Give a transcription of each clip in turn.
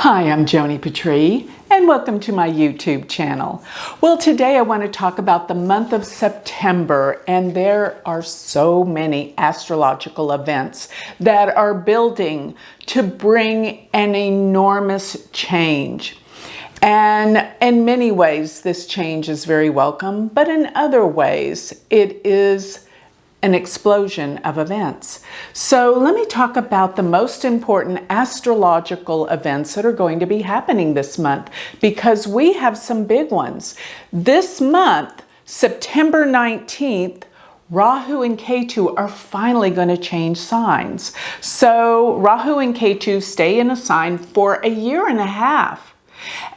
Hi, I'm Joni Patry, and welcome to my YouTube channel. Well, today I want to talk about the month of September, and there are so many astrological events that are building to bring an enormous change. And in many ways, this change is very welcome, but in other ways, it is an explosion of events. So let me talk about the most important astrological events that are going to be happening this month, because we have some big ones. This month, September 19th, Rahu and Ketu are finally going to change signs. So Rahu and Ketu stay in a sign for a year and a half.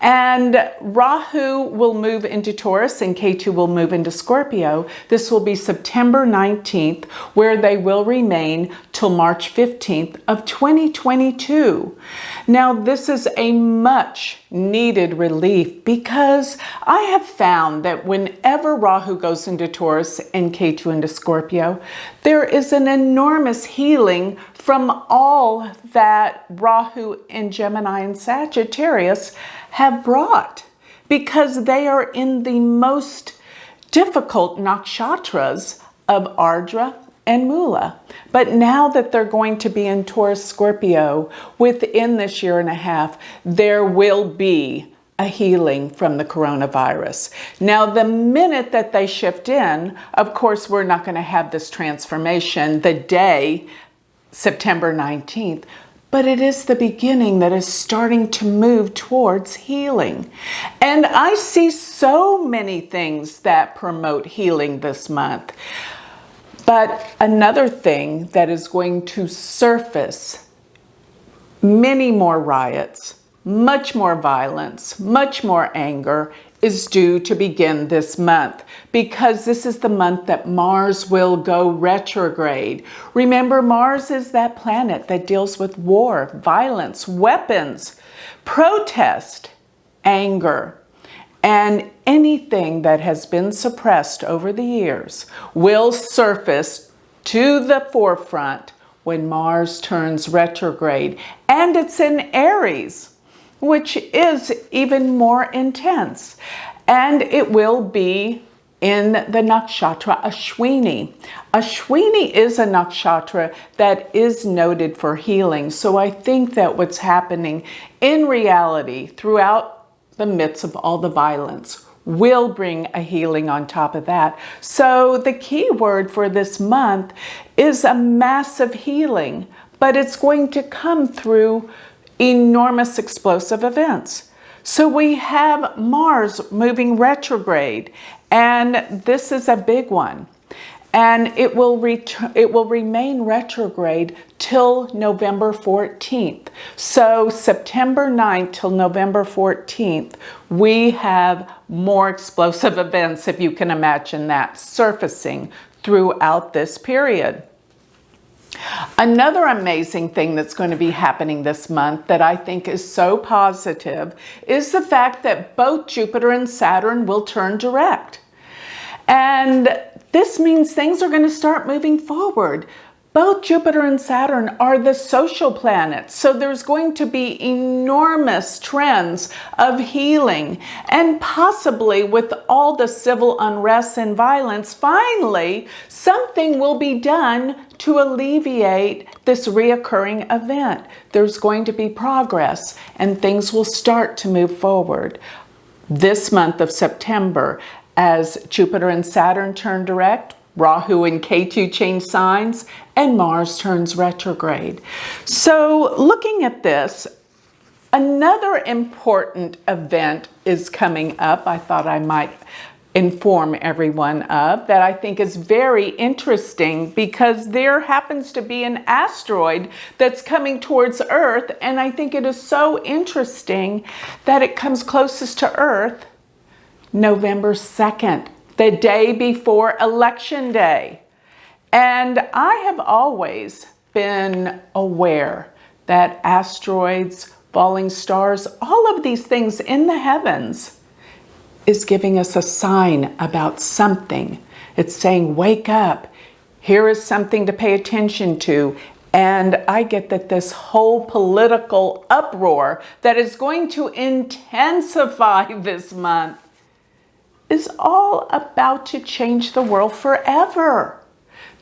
And Rahu will move into Taurus and Ketu will move into Scorpio. This will be September 19th, where they will remain till March 15th of 2022. Now, this is a much needed relief, because I have found that whenever Rahu goes into Taurus and Ketu into Scorpio, there is an enormous healing from all that Rahu and Gemini and Sagittarius have brought, because they are in the most difficult nakshatras of Ardra and Mula. But now that they're going to be in Taurus Scorpio within this year and a half, there will be a healing from the coronavirus. Now, the minute that they shift in, of course, we're not going to have this transformation the day September 19th, but it is the beginning that is starting to move towards healing. And I see so many things that promote healing this month. But another thing that is going to surface, many more riots, much more violence, much more anger, is due to begin this month, because this is the month that Mars will go retrograde. Remember, Mars is that planet that deals with war, violence, weapons, protest, anger, and anything that has been suppressed over the years will surface to the forefront when Mars turns retrograde. And it's in Aries, which is even more intense. And it will be in the nakshatra Ashwini. Ashwini is a nakshatra that is noted for healing. So I think that what's happening in reality throughout the midst of all the violence will bring a healing on top of that. So the key word for this month is a massive healing, but it's going to come through enormous explosive events. So we have Mars moving retrograde, and this is a big one. And it will remain retrograde till November 14th. So September 9th till November 14th, we have more explosive events, if you can imagine that, surfacing throughout this period. Another amazing thing that's going to be happening this month that I think is so positive is the fact that both Jupiter and Saturn will turn direct. And this means things are going to start moving forward. Both Jupiter and Saturn are the social planets, so there's going to be enormous trends of healing. And possibly with all the civil unrest and violence, finally something will be done to alleviate this reoccurring event. There's going to be progress, and things will start to move forward this month of September as Jupiter and Saturn turn direct, Rahu and Ketu change signs, and Mars turns retrograde. So looking at this, another important event is coming up I thought I might inform everyone of, that I think is very interesting, because there happens to be an asteroid that's coming towards Earth, and I think it is so interesting that it comes closest to Earth November 2nd. The day before Election Day. And I have always been aware that asteroids, falling stars, all of these things in the heavens is giving us a sign about something. It's saying, wake up. Here is something to pay attention to. And I get that this whole political uproar that is going to intensify this month is all about to change the world forever.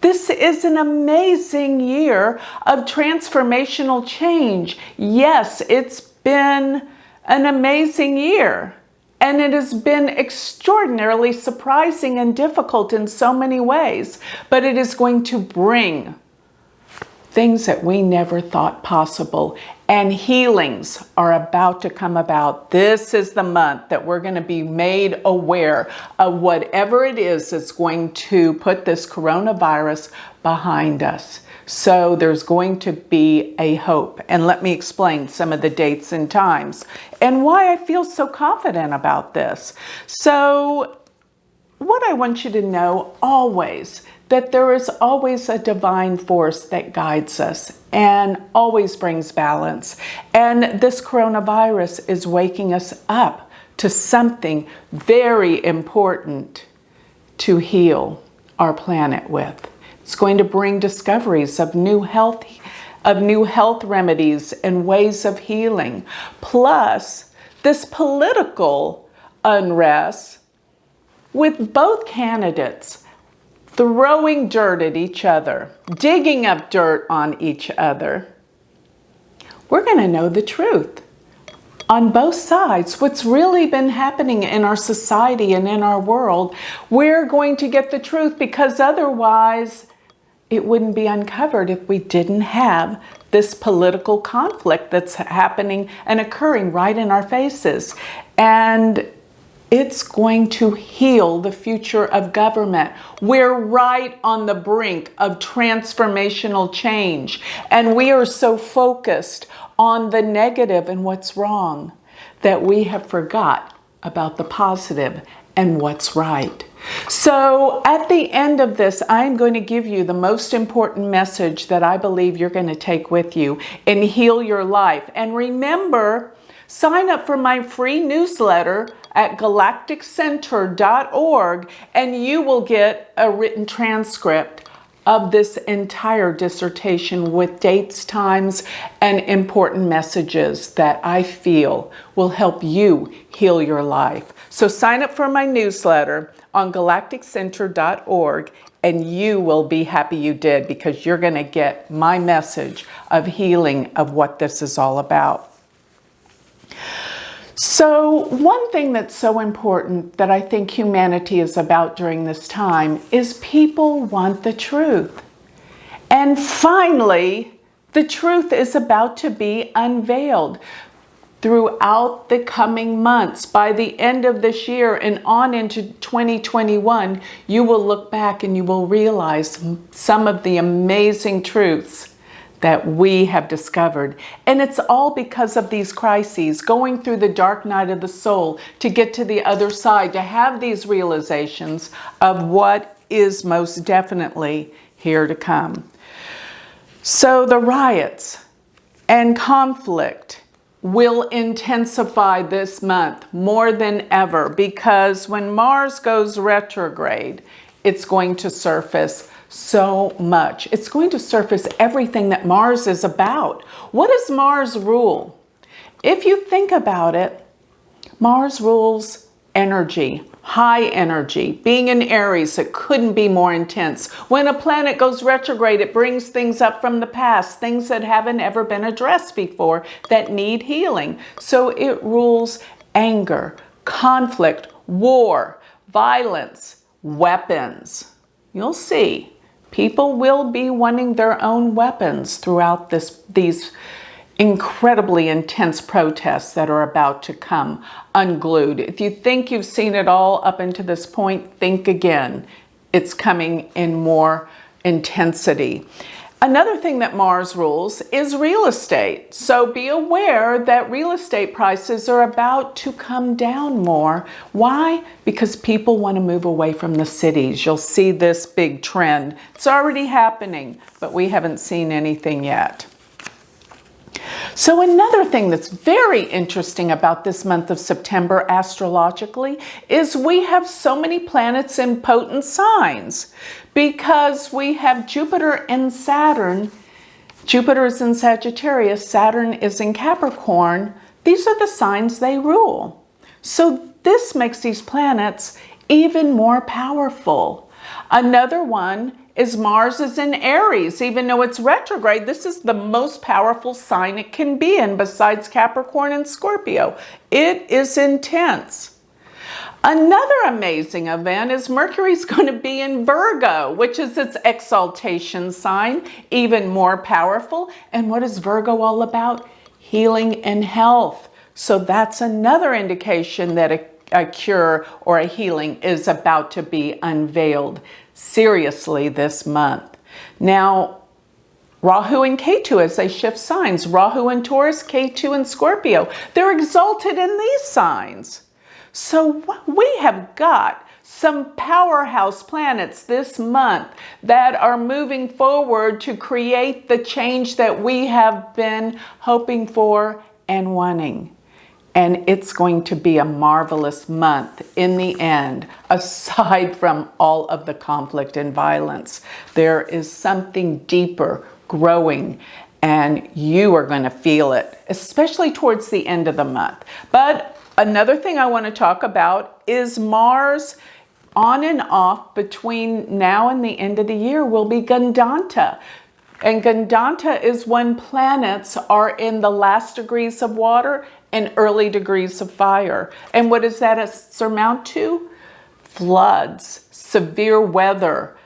This is an amazing year of transformational change. Yes, it's been an amazing year. And it has been extraordinarily surprising and difficult in so many ways. But it is going to bring things that we never thought possible. And healings are about to come about. This is the month that we're going to be made aware of whatever it is that's going to put this coronavirus behind us. So there's going to be a hope. And let me explain some of the dates and times and why I feel so confident about this. So what I want you to know always, that there is always a divine force that guides us and always brings balance. And this coronavirus is waking us up to something very important to heal our planet with. It's going to bring discoveries of new health remedies and ways of healing. Plus, this political unrest with both candidates throwing dirt at each other, digging up dirt on each other. We're going to know the truth on both sides, what's really been happening in our society and in our world. We're going to get the truth, because otherwise it wouldn't be uncovered if we didn't have this political conflict that's happening and occurring right in our faces. And it's going to heal the future of government. We're right on the brink of transformational change, and we are so focused on the negative and what's wrong that we have forgot about the positive and what's right. So at the end of this, I'm going to give you the most important message that I believe you're going to take with you and heal your life. And remember, sign up for my free newsletter at galacticcenter.org, and you will get a written transcript of this entire dissertation with dates, times, and important messages that I feel will help you heal your life. So sign up for my newsletter on galacticcenter.org, and you will be happy you did, because you're going to get my message of healing of what this is all about. So one thing that's so important that I think humanity is about during this time is people want the truth. And finally, the truth is about to be unveiled throughout the coming months. By the end of this year and on into 2021, you will look back and you will realize some of the amazing truths that we have discovered. And it's all because of these crises, going through the dark night of the soul to get to the other side, to have these realizations of what is most definitely here to come. So the riots and conflict will intensify this month more than ever, because when Mars goes retrograde, it's going to surface so much. It's going to surface everything that Mars is about. What does Mars rule? If you think about it, Mars rules energy, high energy. Being in Aries, it couldn't be more intense. When a planet goes retrograde, it brings things up from the past, things that haven't ever been addressed before that need healing. So it rules anger, conflict, war, violence, weapons. You'll see. People will be wanting their own weapons throughout these incredibly intense protests that are about to come unglued. If you think you've seen it all up until this point, think again. It's coming in more intensity. Another thing that Mars rules is real estate. So be aware that real estate prices are about to come down more. Why? Because people want to move away from the cities. You'll see this big trend. It's already happening, but we haven't seen anything yet. So another thing that's very interesting about this month of September astrologically is we have so many planets in potent signs, because we have Jupiter and Saturn Jupiter is in Sagittarius, Saturn is in Capricorn. These are the signs they rule. So this makes these planets even more powerful. Another one is Mars is in Aries. Even though it's retrograde, this is the most powerful sign it can be in besides Capricorn and Scorpio. It is intense. Another amazing event is Mercury's going to be in Virgo, which is its exaltation sign, even more powerful. And what is Virgo all about? Healing and health. So that's another indication that a cure or a healing is about to be unveiled seriously this month. Now, Rahu and Ketu, as they shift signs, Rahu in Taurus, Ketu in Scorpio, they're exalted in these signs. So we have got some powerhouse planets this month that are moving forward to create the change that we have been hoping for and wanting. And it's going to be a marvelous month in the end, aside from all of the conflict and violence. There is something deeper growing, and you are going to feel it, especially towards the end of the month. But another thing I want to talk about is Mars on and off between now and the end of the year will be Gandanta. And Gandanta is when planets are in the last degrees of water and early degrees of fire. And what does that surmount to? Floods, severe weather,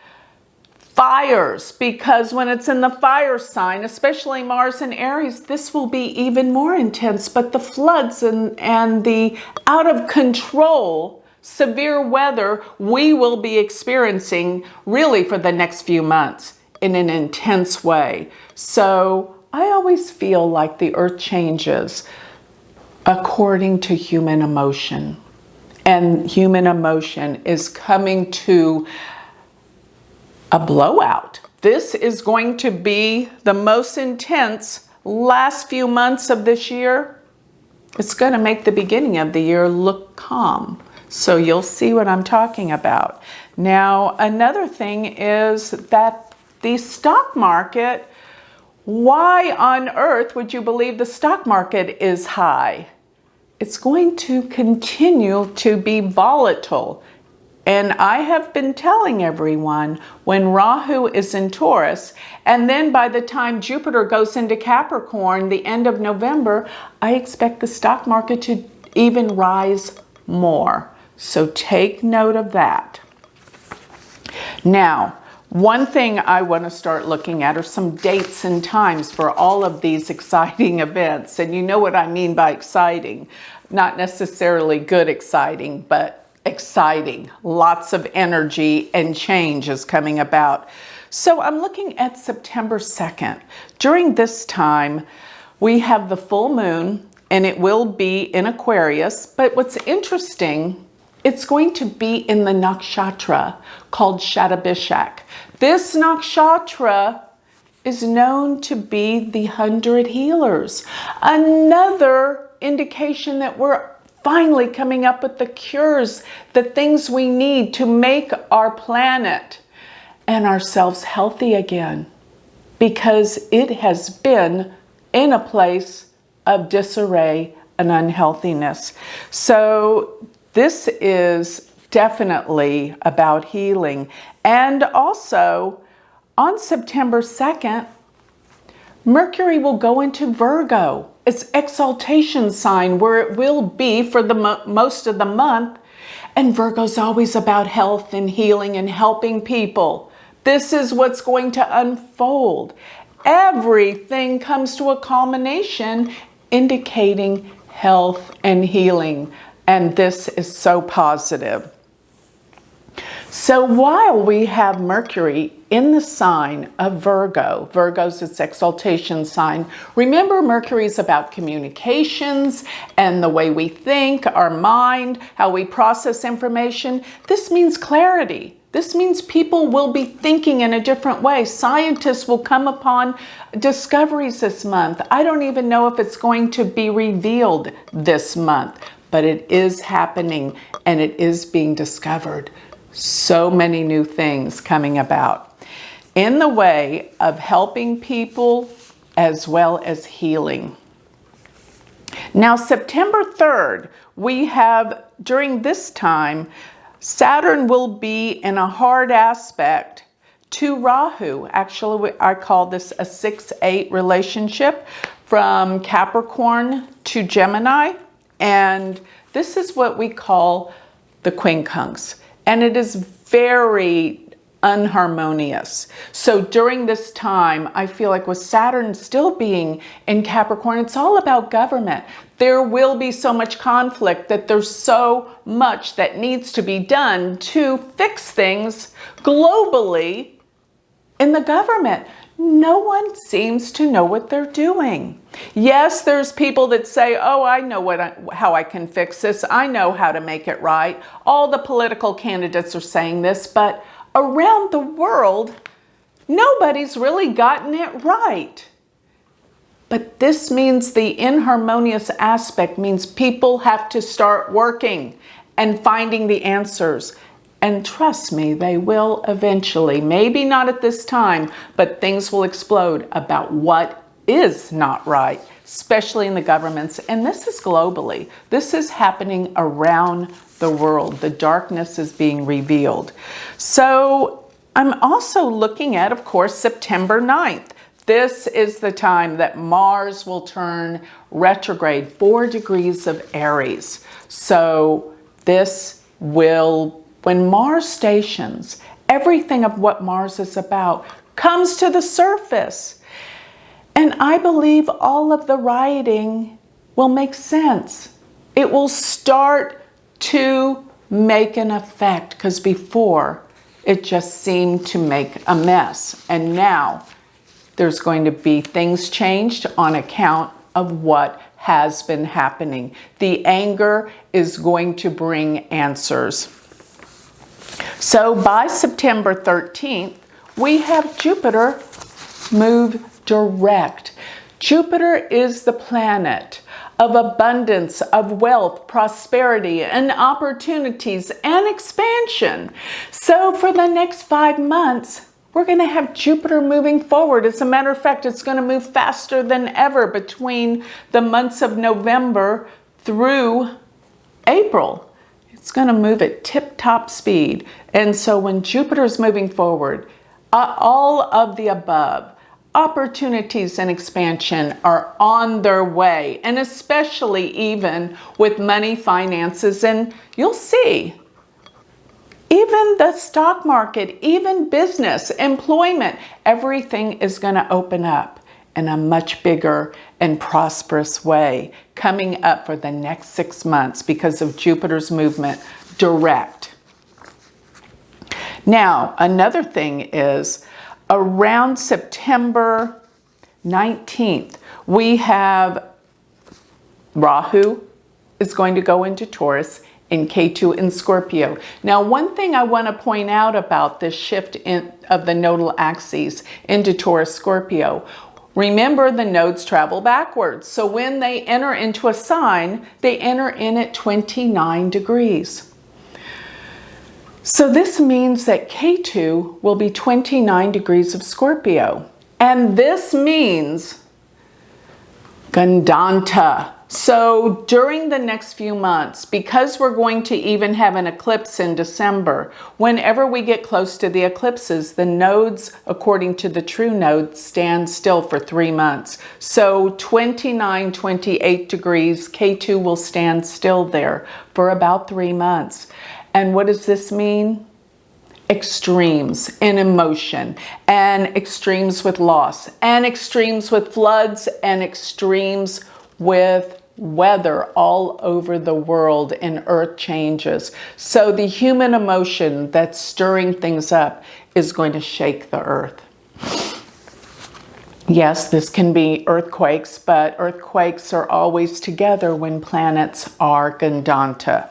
fires, because when it's in the fire sign, especially Mars and Aries, this will be even more intense. But the floods and the out of control severe weather we will be experiencing really for the next few months in an intense way. So I always feel like the earth changes according to human emotion. And human emotion is coming to a blowout. This is going to be the most intense last few months of this year. It's going to make the beginning of the year look calm. So you'll see what I'm talking about. Now, another thing is that the stock market, why on earth would you believe the stock market is high? It's going to continue to be volatile. And I have been telling everyone when Rahu is in Taurus, and then by the time Jupiter goes into Capricorn, the end of November, I expect the stock market to even rise more. So take note of that. Now, one thing I want to start looking at are some dates and times for all of these exciting events. And you know what I mean by exciting. Not necessarily good exciting, but exciting. Lots of energy and change is coming about. So I'm looking at September 2nd. During this time, we have the full moon, and it will be in Aquarius. But what's interesting, it's going to be in the nakshatra called Shatabhishak. This nakshatra is known to be the 100 healers. Another indication that we're finally coming up with the cures, the things we need to make our planet and ourselves healthy again, because it has been in a place of disarray and unhealthiness. So this is definitely about healing. And also on September 2nd, Mercury will go into Virgo, its exaltation sign, where it will be for the most of the month. And Virgo's always about health and healing and helping people. This is what's going to unfold. Everything comes to a culmination indicating health and healing. And this is so positive. So while we have Mercury in the sign of Virgo, Virgo's its exaltation sign, remember Mercury is about communications and the way we think, our mind, how we process information. This means clarity. This means people will be thinking in a different way. Scientists will come upon discoveries this month. I don't even know if it's going to be revealed this month, but it is happening and it is being discovered. So many new things coming about in the way of helping people as well as healing. Now, September 3rd, we have, during this time, Saturn will be in a hard aspect to Rahu. Actually, I call this a 6-8 relationship from Capricorn to Gemini. And this is what we call the quincunx. And it is very unharmonious. So during this time, I feel like with Saturn still being in Capricorn, it's all about government. There will be so much conflict that there's so much that needs to be done to fix things globally in the government. No one seems to know what they're doing. Yes, there's people that say, oh, I know how I can fix this. I know how to make it right. All the political candidates are saying this, but around the world, nobody's really gotten it right. But this means the inharmonious aspect means people have to start working and finding the answers. And trust me, they will eventually. Maybe not at this time, but things will explode about what is not right, especially in the governments. And this is globally. This is happening around the world. The darkness is being revealed. So I'm also looking at, of course, September 9th. This is the time that Mars will turn retrograde, 4 degrees of Aries. So this will, when Mars stations, everything of what Mars is about comes to the surface. And I believe all of the rioting will make sense. It will start to make an effect, because before it just seemed to make a mess. And now there's going to be things changed on account of what has been happening. The anger is going to bring answers. So by September 13th, we have Jupiter move direct. Jupiter is the planet of abundance, of wealth, prosperity, and opportunities and expansion. So for the next 5 months, we're going to have Jupiter moving forward. As a matter of fact, it's going to move faster than ever between the months of November through April. It's going to move at tip-top speed. And so when Jupiter is moving forward, all of the above, opportunities and expansion are on their way, and especially even with money, finances, and you'll see, even the stock market, even business, employment, everything is going to open up in a much bigger and prosperous way coming up for the next 6 months because of Jupiter's movement direct. Now, another thing is, around September 19th, we have Rahu is going to go into Taurus in K2 in Scorpio. Now, one thing I want to point out about this shift of the nodal axes into Taurus Scorpio, remember the nodes travel backwards. So when they enter into a sign, they enter in at 29 degrees. So this means that K2 will be 29 degrees of Scorpio. And this means Gandanta. So during the next few months, because we're going to even have an eclipse in December, whenever we get close to the eclipses, the nodes, according to the true node, stand still for 3 months. So 29, 28 degrees, K2 will stand still there for about 3 months. And what does this mean? Extremes in emotion, and extremes with loss, and extremes with floods, and extremes with weather all over the world, and earth changes. So the human emotion that's stirring things up is going to shake the earth. Yes, this can be earthquakes, but earthquakes are always together when planets are Gandanta.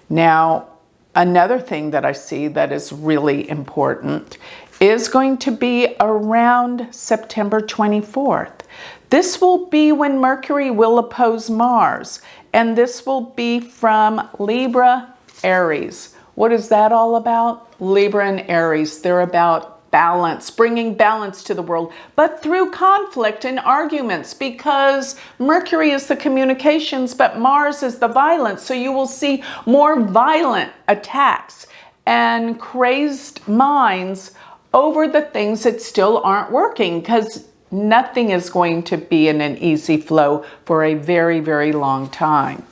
Now, another thing that I see that is really important is going to be around September 24th. This will be when Mercury will oppose Mars, and this will be from Libra, Aries. What is that all about? Libra and Aries, they're about balance, bringing balance to the world, but through conflict and arguments, because Mercury is the communications, but Mars is the violence. So you will see more violent attacks and crazed minds over the things that still aren't working, because nothing is going to be in an easy flow for a very, very long time.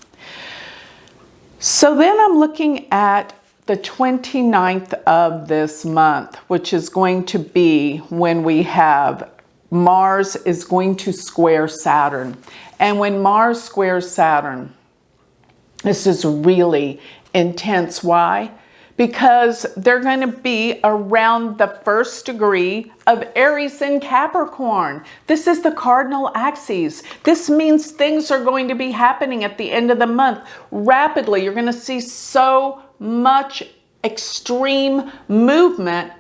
So then I'm looking at the 29th of this month, which is going to be when we have Mars is going to square Saturn. And when Mars squares Saturn, this is really intense. Why? Because they're going to be around the 1st degree of Aries and Capricorn. This is the cardinal axes. This means things are going to be happening at the end of the month rapidly. You're going to see so much extreme movement.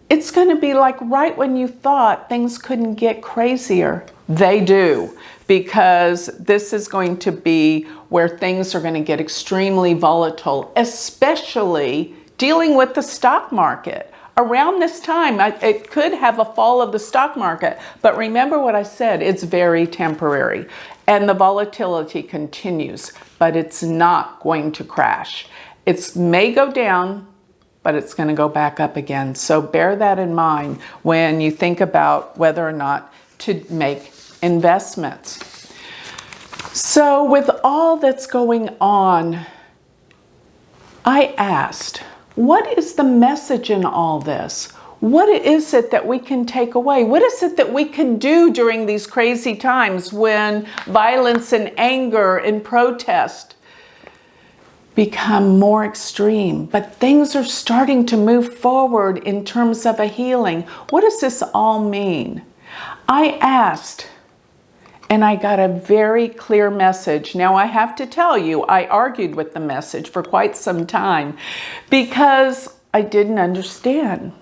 It's going to be like right when you thought things couldn't get crazier, they do, because this is going to be where things are going to get extremely volatile, especially dealing with the stock market. Around this time, it could have a fall of the stock market, but remember what I said, it's very temporary, and the volatility continues, but it's not going to crash. It may go down, but it's going to go back up again. So bear that in mind when you think about whether or not to make investments. So with all that's going on, I asked, what is the message in all this? What is it that we can take away? What is it that we can do during these crazy times when violence and anger and protest become more extreme, but things are starting to move forward in terms of a healing? What does this all mean? I asked, and I got a very clear message. Now I have to tell you, I argued with the message for quite some time because I didn't understand.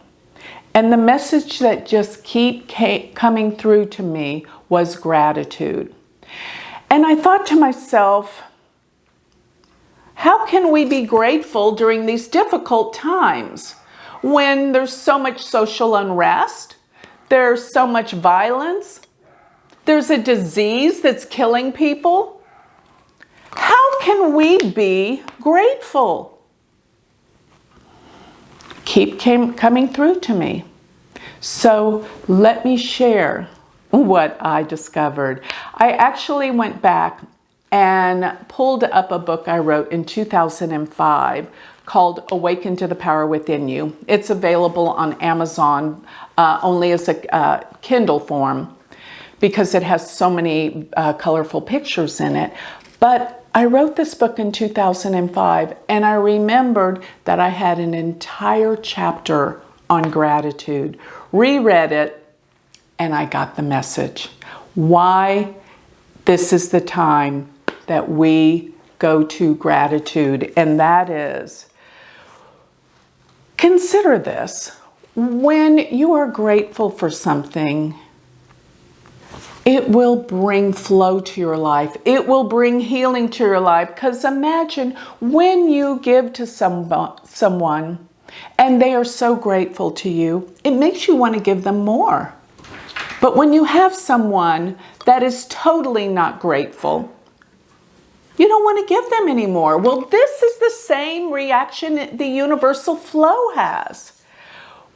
And the message that just kept coming through to me was gratitude. And I thought to myself, how can we be grateful during these difficult times when there's so much social unrest, there's so much violence, there's a disease that's killing people? How can we be grateful? Keep coming through to me. So let me share what I discovered. I actually went back and pulled up a book I wrote in 2005 called Awaken to the Power Within You. It's available on Amazon only as a Kindle form because it has so many colorful pictures in it. But I wrote this book in 2005, and I remembered that I had an entire chapter on gratitude. Reread it, and I got the message. Why this is the time that we go to gratitude, and that is, consider this. When you are grateful for something, it will bring flow to your life. It will bring healing to your life. Because imagine when you give to someone and they are so grateful to you, it makes you want to give them more. But when you have someone that is totally not grateful, you don't want to give them anymore. Well, this is the same reaction the universal flow has.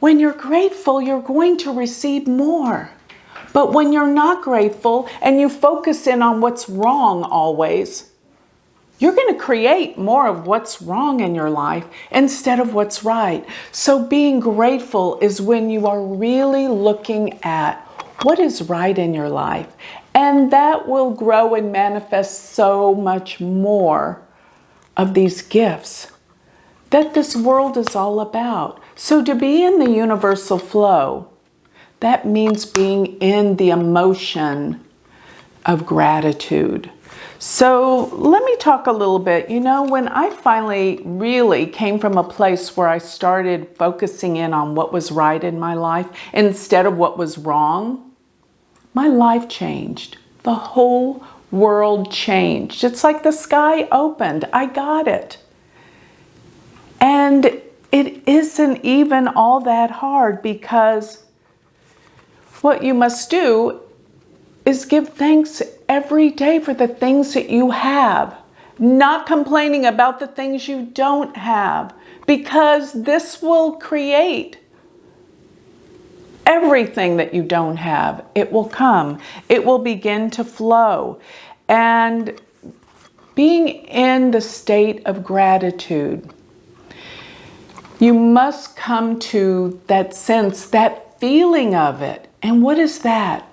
When you're grateful, you're going to receive more. But when you're not grateful and you focus in on what's wrong always, you're going to create more of what's wrong in your life instead of what's right. So being grateful is when you are really looking at what is right in your life. And that will grow and manifest so much more of these gifts that this world is all about. So to be in the universal flow, that means being in the emotion of gratitude. So let me talk a little bit. You know, when I finally really came from a place where I started focusing in on what was right in my life instead of what was wrong, my life changed. The whole world changed. It's like the sky opened. I got it. And it isn't even all that hard, because what you must do is give thanks every day for the things that you have, not complaining about the things you don't have, because this will create everything that you don't have. It will come. It will begin to flow. And being in the state of gratitude, you must come to that sense, that feeling of it. And what is that?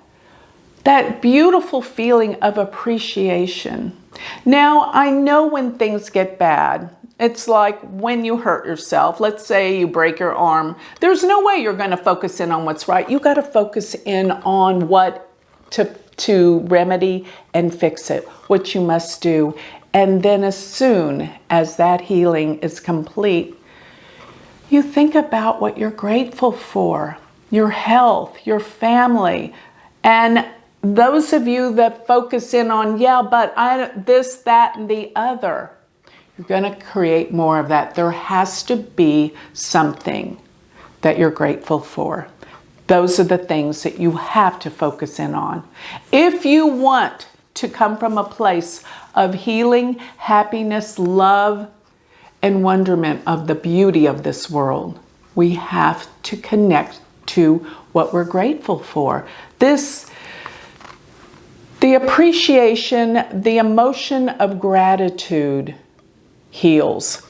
That beautiful feeling of appreciation. Now, I know when things get bad, it's like when you hurt yourself. Let's say you break your arm. There's no way you're going to focus in on what's right. You got to focus in on what to remedy and fix it, what you must do. And then as soon as that healing is complete, you think about what you're grateful for, your health, your family. And those of you that focus in on, yeah, but this, that, and the other, you're going to create more of that. There has to be something that you're grateful for. Those are the things that you have to focus in on. If you want to come from a place of healing, happiness, love, and wonderment of the beauty of this world, we have to connect to what we're grateful for. The appreciation, the emotion of gratitude heals.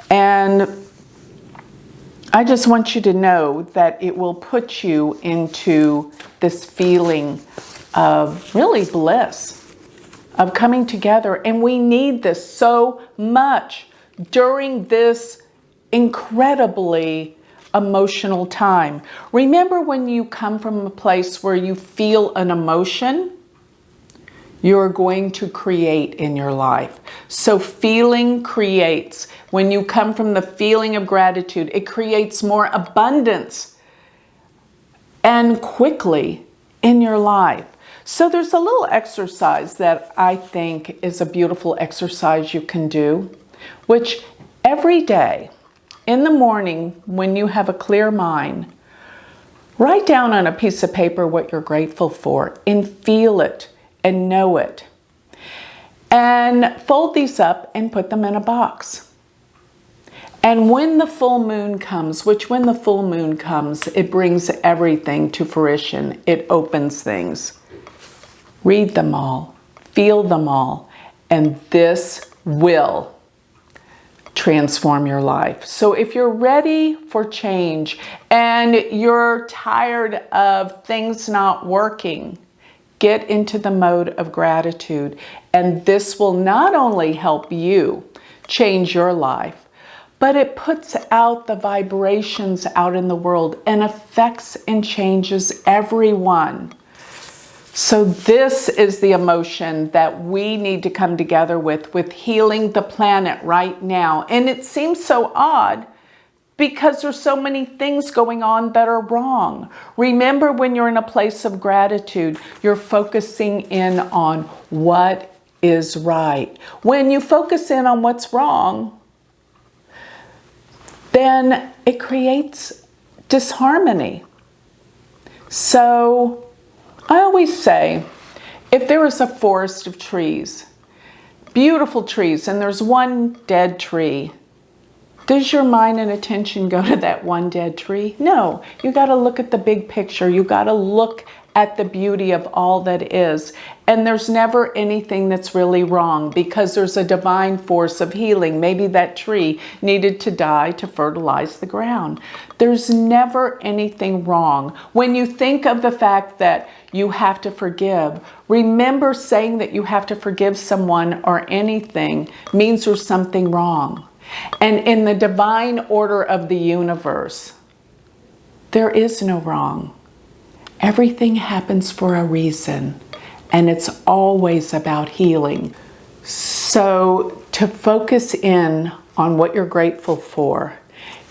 And I just want you to know that it will put you into this feeling of really bliss, of coming together. And we need this so much during this incredibly emotional time. Remember, when you come from a place where you feel an emotion, you're going to create in your life. So feeling creates. When you come from the feeling of gratitude, it creates more abundance and quickly in your life. So there's a little exercise that I think is a beautiful exercise you can do, which every day in the morning when you have a clear mind, write down on a piece of paper what you're grateful for and feel it and know it. And fold these up and put them in a box. And when the full moon comes, when the full moon comes, it brings everything to fruition. It opens things. Read them all, feel them all, and this will transform your life. So if you're ready for change and you're tired of things not working, get into the mode of gratitude, and this will not only help you change your life, but it puts out the vibrations out in the world and affects and changes everyone. So this is the emotion that we need to come together with healing the planet right now. And it seems so odd because there's so many things going on that are wrong. Remember, when you're in a place of gratitude, you're focusing in on what is right. When you focus in on what's wrong, then it creates disharmony. So I always say, if there is a forest of trees, beautiful trees, and there's one dead tree, does your mind and attention go to that one dead tree? No, you got to look at the big picture. You got to look at the beauty of all that is. And there's never anything that's really wrong, because there's a divine force of healing. Maybe that tree needed to die to fertilize the ground. There's never anything wrong. When you think of the fact that you have to forgive, remember, saying that you have to forgive someone or anything means there's something wrong. And in the divine order of the universe, there is no wrong. Everything happens for a reason, and it's always about healing. So to focus in on what you're grateful for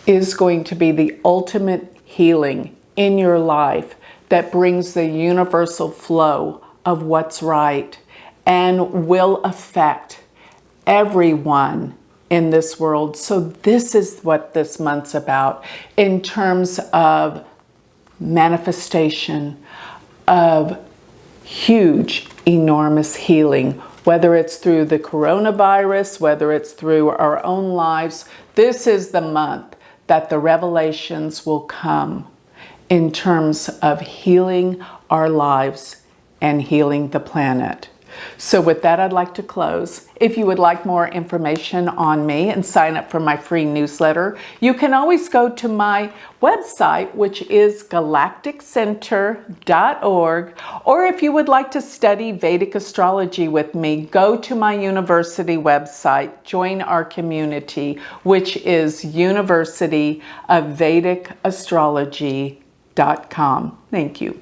is going to be the ultimate healing in your life that brings the universal flow of what's right and will affect everyone in this world. So this is what this month's about in terms of manifestation of huge, enormous healing, whether it's through the coronavirus, whether it's through our own lives. This is the month that the revelations will come in terms of healing our lives and healing the planet. So with that, I'd like to close. If you would like more information on me and sign up for my free newsletter, you can always go to my website, which is galacticcenter.org. Or if you would like to study Vedic astrology with me, go to my university website, join our community, which is University of Vedic Astrology.com. Thank you.